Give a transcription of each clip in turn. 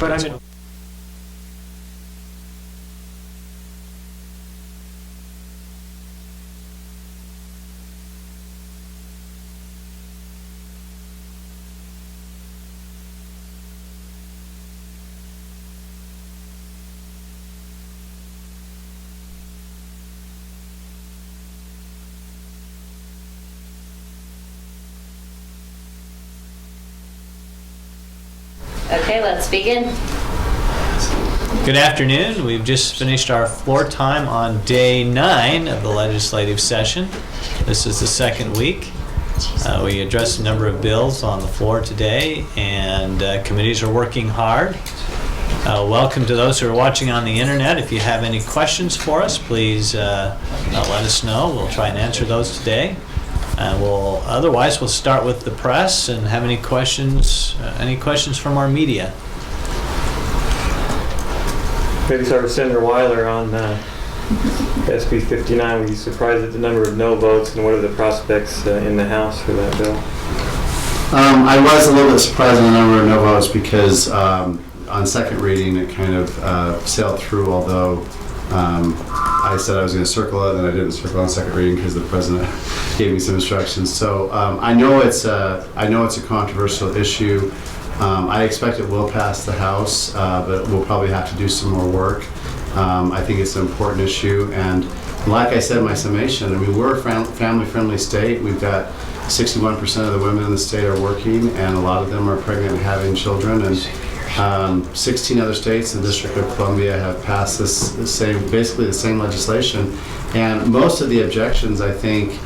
But I mean, Okay, let's begin. Good afternoon. We've just finished our floor time on day 9 of the legislative session. This is the second week. We addressed a number of bills on the floor today, and committees are working hard. Welcome to those who are watching on the internet. If you have any questions for us, please let us know. We'll try and answer those today. Otherwise, we'll start with the press and have any questions from our media. Maybe start with Senator Weiler on SB 59. Were you surprised at the number of no votes, and what are the prospects in the House for that bill? I was a little bit surprised at the number of no votes because on second reading it kind of sailed through, although I said I was going to circle it, and I didn't circle on second reading because the president gave me some instructions. So I know it's a controversial issue. I expect it will pass the House, but we'll probably have to do some more work. I think it's an important issue, and like I said in my summation, I mean, we're a family-friendly state. We've got 61% of the women in the state are working, and a lot of them are pregnant and having children. And 16 other states and the District of Columbia have passed basically the same legislation. And most of the objections, I think,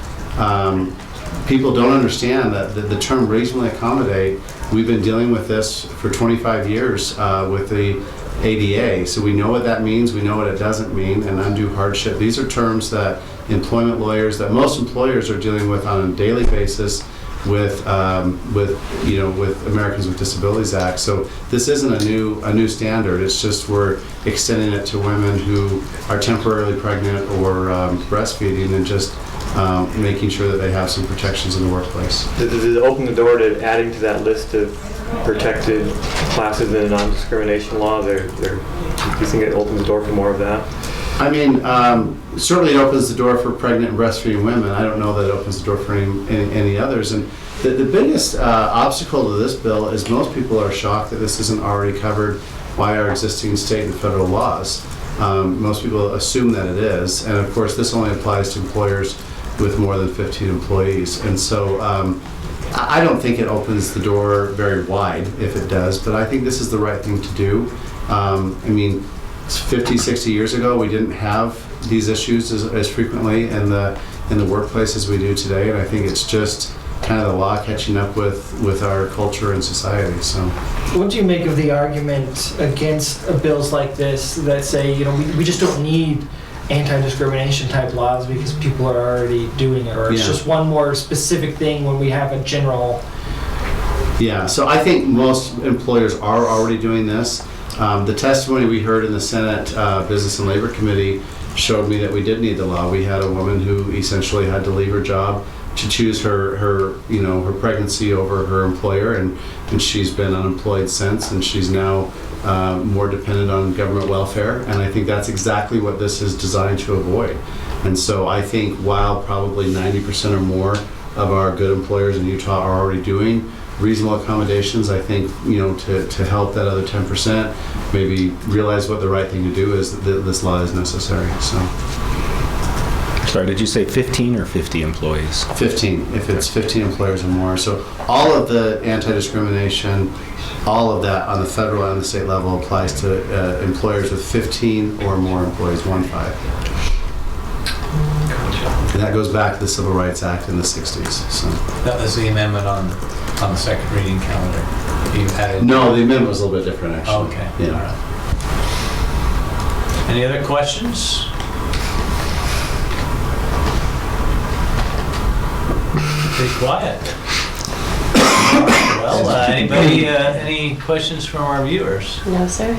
people don't understand that the term reasonably accommodate, we've been dealing with this for 25 years with the ADA. So we know what that means, we know what it doesn't mean, and undue hardship. These are terms that employment lawyers, that most employers are dealing with on a daily basis with Americans with Disabilities Act. So this isn't a new standard. It's just we're extending it to women who are temporarily pregnant or breastfeeding, and just making sure that they have some protections in the workplace. Does it open the door to adding to that list of protected classes in the non-discrimination law? Do you think it opens the door for more of that? I mean, certainly it opens the door for pregnant and breastfeeding women. I don't know that it opens the door for any others. And the biggest obstacle to this bill is most people are shocked that this isn't already covered by our existing state and federal laws. Most people assume that it is. And of course, this only applies to employers with more than 15 employees. And so I don't think it opens the door very wide if it does, but I think this is the right thing to do. I mean, 50, 60 years ago, we didn't have these issues as frequently in the workplace as we do today, and I think it's just kind of the law catching up with our culture and society. So, what do you make of the argument against bills like this that say, we just don't need anti-discrimination type laws because people are already doing it, or it's just one more specific thing when we have a general... Yeah, so I think most employers are already doing this. The testimony we heard in the Senate Business and Labor Committee showed me that we did need the law. We had a woman who essentially had to leave her job to choose her pregnancy over her employer, and she's been unemployed since, and she's now more dependent on government welfare, and I think that's exactly what this is designed to avoid. And so I think while probably 90% or more of our good employers in Utah are already doing reasonable accommodations, I think, to help that other 10% maybe realize what the right thing to do is, that this law is necessary. So. Sorry, did you say 15 or 50 employees? 15, if it's 15 employers or more. So all of the anti-discrimination, all of that on the federal and the state level applies to employers with 15 or more employees, 15. And that goes back to the Civil Rights Act in the 60s. So. That was the amendment on the second reading calendar. You had it. No, the amendment was a little bit different, actually. Oh, okay. Yeah. All right. Any other questions? Pretty quiet. Well, anybody, any questions from our viewers? No, sir.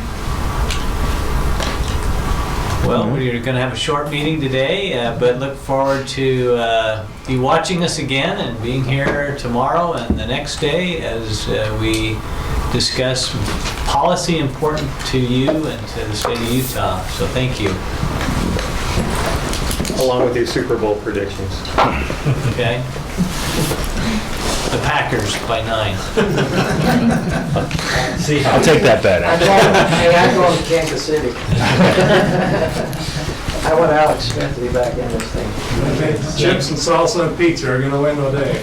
Well, we're going to have a short meeting today, but look forward to you watching us again and being here tomorrow and the next day as we discuss policy important to you and to the state of Utah. So thank you. Along with your Super Bowl predictions. Okay? The Packers by 9. See how I'll take that bet. I'm going to Kansas City. I want Alex Smith to be back in this thing. Chips and salsa and pizza are gonna win the day.